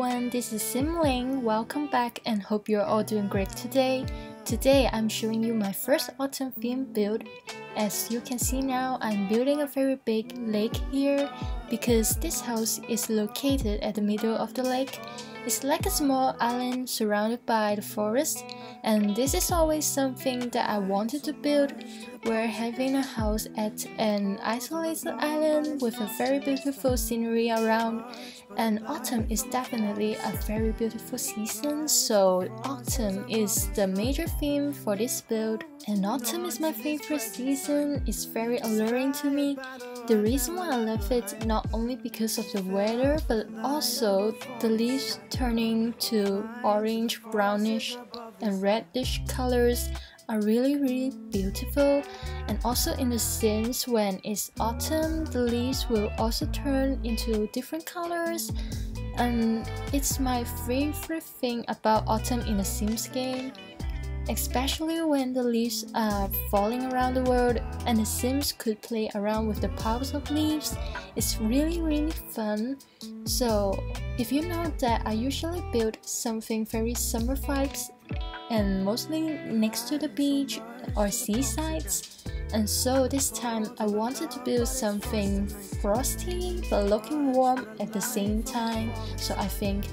everyone, this is Simling. Welcome back and hope you're all doing great today. Today I'm showing you my first autumn theme build. As you can see now, I'm building a very big lake here because this house is located at the middle of the lake. It's like a small island surrounded by the forest, and this is always something that I wanted to build, where having a house at an isolated island with a very beautiful scenery around. And autumn is definitely a very beautiful season, so autumn is the major theme for this build. And autumn is my favorite season. It's very alluring to me. The reason why I love it not only because of the weather, but also the leaves turning to orange, brownish and reddish colors are really beautiful. And also in the Sims, when it's autumn, the leaves will also turn into different colors, and it's my favorite thing about autumn in a Sims game, especially when the leaves are falling around the world and the Sims could play around with the piles of leaves. It's really fun. So if you know that I usually build something very summer vibes and mostly next to the beach or seasides, and so this time I wanted to build something frosty but looking warm at the same time. So I think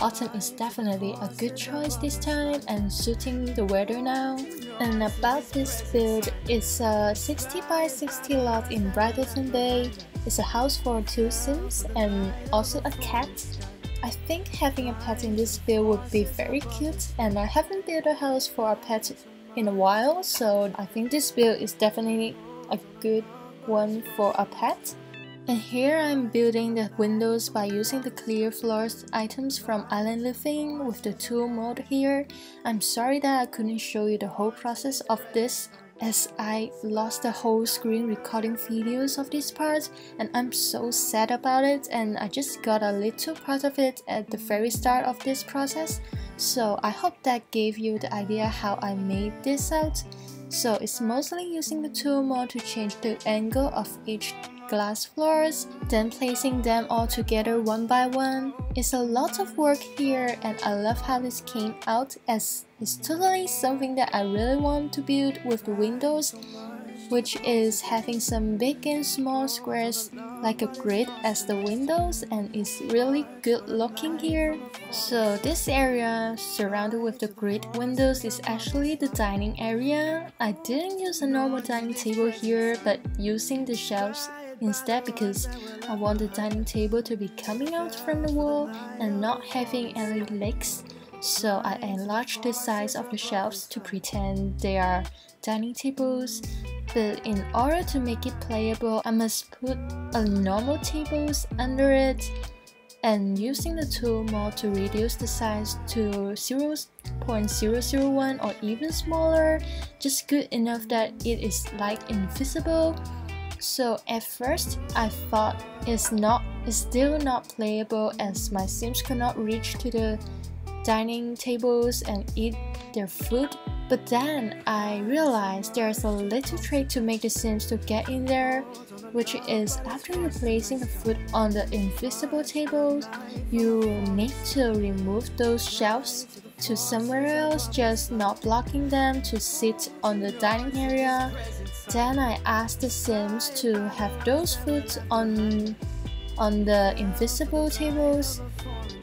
autumn is definitely a good choice this time and suiting the weather now. And about this build, it's a 60 by 60 lot in Bridleton Bay. It's a house for 2 Sims and also a cat. I think having a pet in this build would be very cute, and I haven't built a house for a pet in a while, so I think this build is definitely a good one for a pet. And here I'm building the windows by using the clear floors items from Island Living with the tool mode here. I'm sorry that I couldn't show you the whole process of this, as I lost the whole screen recording videos of this part, and I'm so sad about it, and I just got a little part of it at the very start of this process. So I hope that gave you the idea how I made this out. So it's mostly using the tool mode to change the angle of each glass floors, then placing them all together one by one. It's a lot of work here, and I love how this came out, as it's totally something that I really want to build with the windows, which is having some big and small squares like a grid as the windows, and it's really good looking here. So this area surrounded with the grid windows is actually the dining area. I didn't use a normal dining table here, but using the shelves instead, because I want the dining table to be coming out from the wall and not having any legs. So I enlarged the size of the shelves to pretend they are dining tables, but in order to make it playable, I must put a normal tables under it, and using the tool mode to reduce the size to 0.001 or even smaller, just good enough that it is like invisible. So at first I thought it's still not playable, as my Sims could not reach to the dining tables and eat their food. But then I realized there's a little trick to make the Sims to get in there, which is after replacing the food on the invisible tables, you need to remove those shelves to somewhere else, just not blocking them to sit on the dining area. Then I asked the Sims to have those foods on the invisible tables,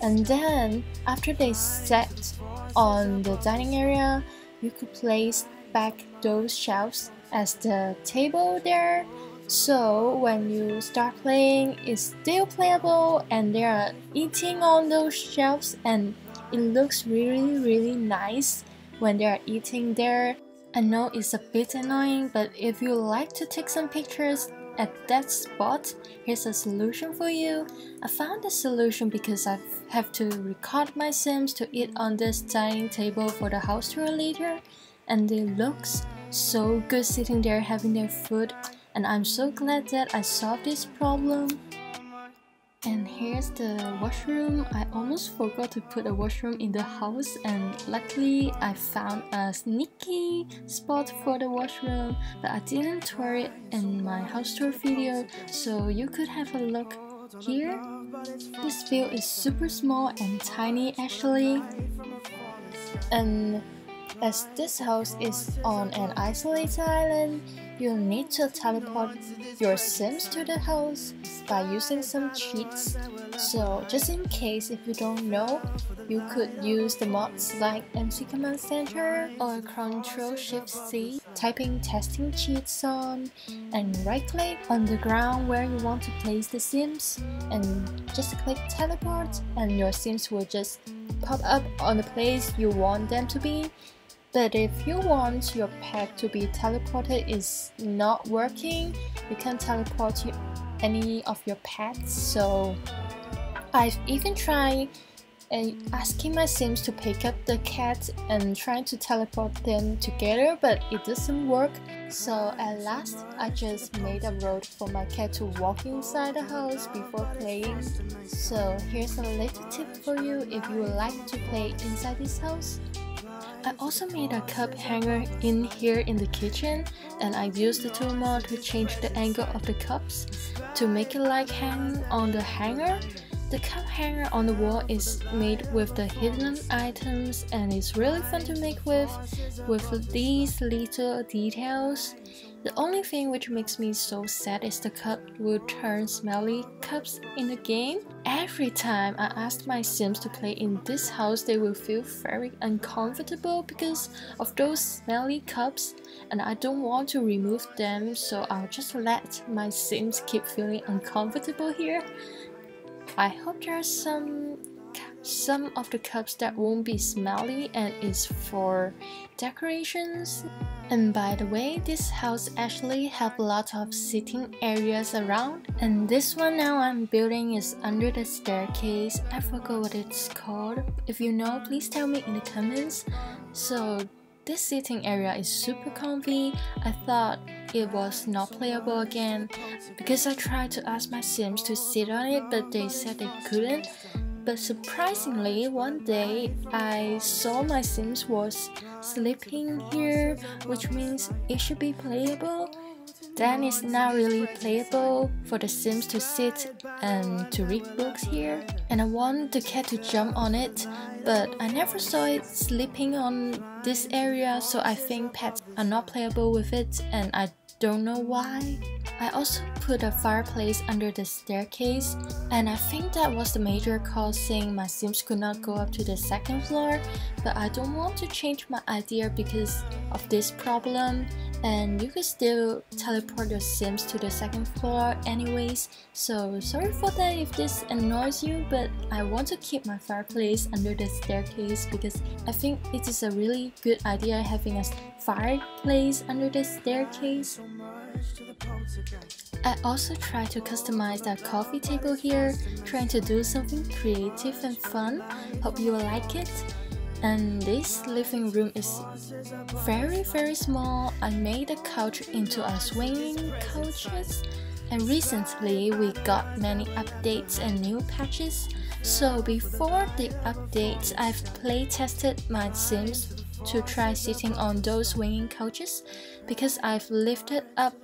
and then after they sat on the dining area, you could place back those shelves as the table there. So when you start playing, it's still playable and they are eating on those shelves, and it looks really nice when they are eating there. I know it's a bit annoying, but if you like to take some pictures at that spot, here's a solution for you. I found the solution because I have to record my Sims to eat on this dining table for the house tour later, and it looks so good sitting there having their food, and I'm so glad that I solved this problem. And here's the washroom. I almost forgot to put a washroom in the house, and luckily I found a sneaky spot for the washroom, but I didn't tour it in my house tour video, so you could have a look here. This view is super small and tiny actually, and as this house is on an isolated island, you'll need to teleport your Sims to the house by using some cheats. So just in case if you don't know, you could use the mods like MC Command Center or crtl+shift+c, typing testing cheats on, and right click on the ground where you want to place the Sims, and just click teleport, and your Sims will just pop up on the place you want them to be. But if you want your pet to be teleported is not working, you can teleport any of your pets. So I've even tried asking my Sims to pick up the cat and trying to teleport them together, but it doesn't work. So at last, I just made a road for my cat to walk inside the house before playing. So here's a little tip for you if you would like to play inside this house. I also made a cup hanger in here in the kitchen, and I used the tool mod to change the angle of the cups to make it like hanging on the hanger. The cup hanger on the wall is made with the hidden items, and it's really fun to make with these little details. The only thing which makes me so sad is the cup will turn smelly cups in the game. Every time I ask my Sims to play in this house, they will feel very uncomfortable because of those smelly cups, and I don't want to remove them, so I'll just let my Sims keep feeling uncomfortable here. I hope there are some of the cups that won't be smelly and is for decorations. And by the way, this house actually have a lot of sitting areas around, and this one now I'm building is under the staircase. I forgot what it's called. If you know, please tell me in the comments. So this sitting area is super comfy. I thought it was not playable again because I tried to ask my Sims to sit on it, but they said they couldn't. But surprisingly, one day I saw my Sims was sleeping here, which means it should be playable. Then it's not really playable for the Sims to sit and to read books here. And I want the cat to jump on it, but I never saw it sleeping on this area, so I think pets are not playable with it, and I don't know why. I also put a fireplace under the staircase, and I think that was the major cause saying my Sims could not go up to the second floor, but I don't want to change my idea because of this problem, and you can still teleport your Sims to the second floor anyways, so sorry for that if this annoys you, but I want to keep my fireplace under the staircase because I think it is a really good idea having a fireplace under the staircase. I also try to customize that coffee table here, trying to do something creative and fun. Hope you will like it. And this living room is very small. I made the couch into a swinging couches, and recently we got many updates and new patches. So before the updates, I've play tested my Sims to try sitting on those swinging couches because I've lifted up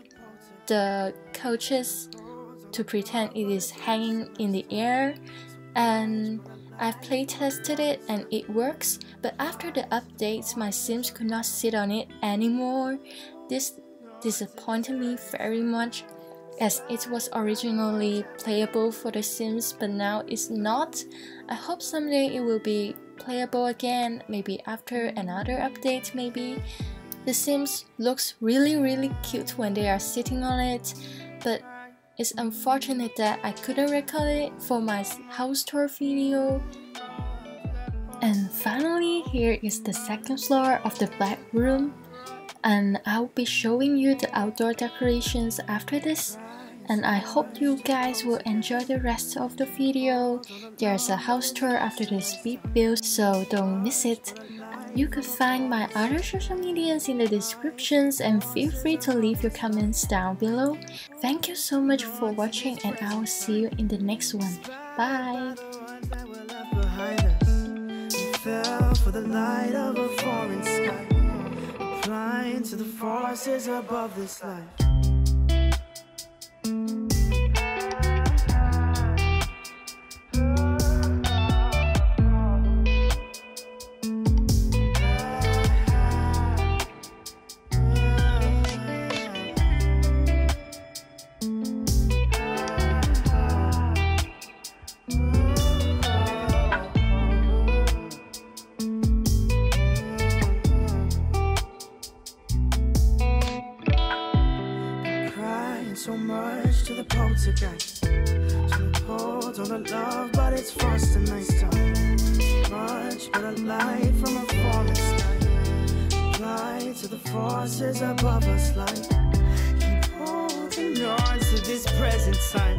the couches to pretend it is hanging in the air, and I've play tested it and it works, but after the updates my Sims could not sit on it anymore. This disappointed me very much as it was originally playable for the Sims, but now it's not. I hope someday it will be playable again, maybe after another update maybe. The Sims looks really cute when they are sitting on it, but it's unfortunate that I couldn't record it for my house tour video. And finally, here is the second floor of the black room, and I'll be showing you the outdoor decorations after this. And I hope you guys will enjoy the rest of the video. There's a house tour after the speed build, so don't miss it. You could find my other social medias in the descriptions, and feel free to leave your comments down below. Thank you so much for watching, and I will see you in the next one. Bye! For the light of a foreign sky, applying to the forces above this life. so much to the poltergeist. Trying to hold on to love, but it's fast and nice time. Much but a light from a forest light. Apply to the forces above us like. Keep holding on to this present time.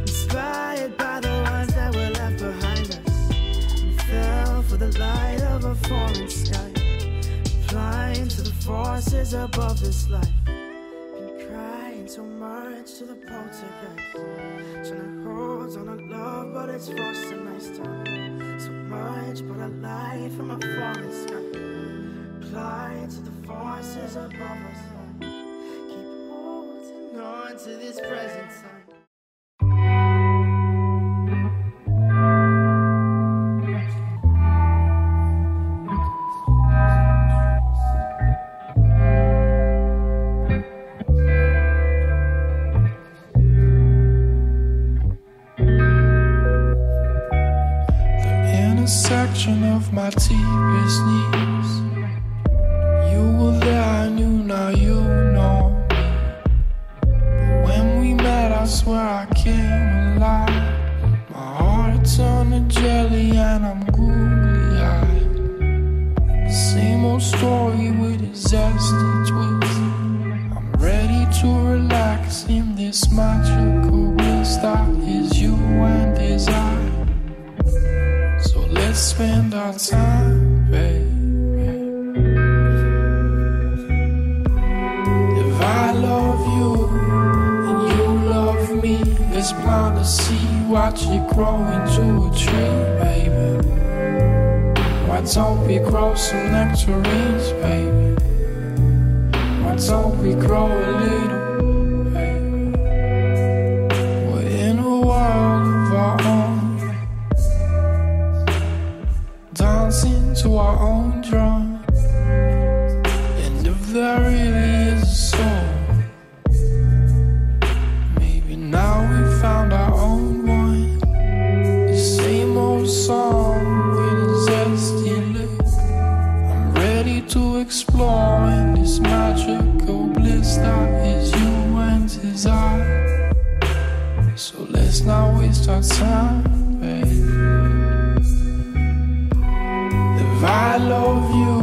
Inspired by the ones that were left behind us. We fell for the light of a foreign sky. Applying to the forces above this life. So much to the poltergeist. Trying to hold on to love, but it's frost and nice time. So much but a light from a foreign sky. Apply to the forces above us. Keep holding on to this present time. Of my deepest needs. You were there, I knew, now you know me. But when we met, I swear I came alive. My heart turned to jelly and I'm googly-eyed. The same old story with a zesty twist. I'm ready to relax in this magical bliss that is you and is I. So let's spend our time, baby. If I love you and you love me, let's plant a seed, watch it grow into a tree, baby. Why don't we grow some nectarines, baby? Why don't we grow a little, baby? We're in a world of our own. Dancing to our own drum. And if there really is a soul, maybe now we found our own one. The same old song with a zesty lick. I'm ready to explore in this magical bliss that is you and is I. So let's not waste our time, baby. If I love you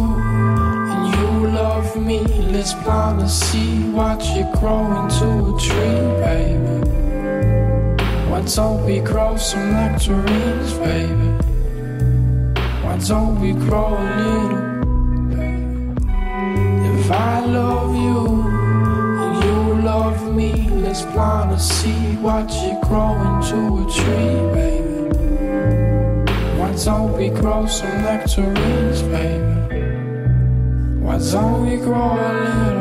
and you love me, let's plant a seed, watch it grow into a tree, baby. Why don't we grow some nectarines, baby? Why don't we grow a little, baby? If I love you and you love me, let's plant a seed, watch it grow into a tree, baby. Why don't we grow some nectarines, baby? Why don't we grow a little?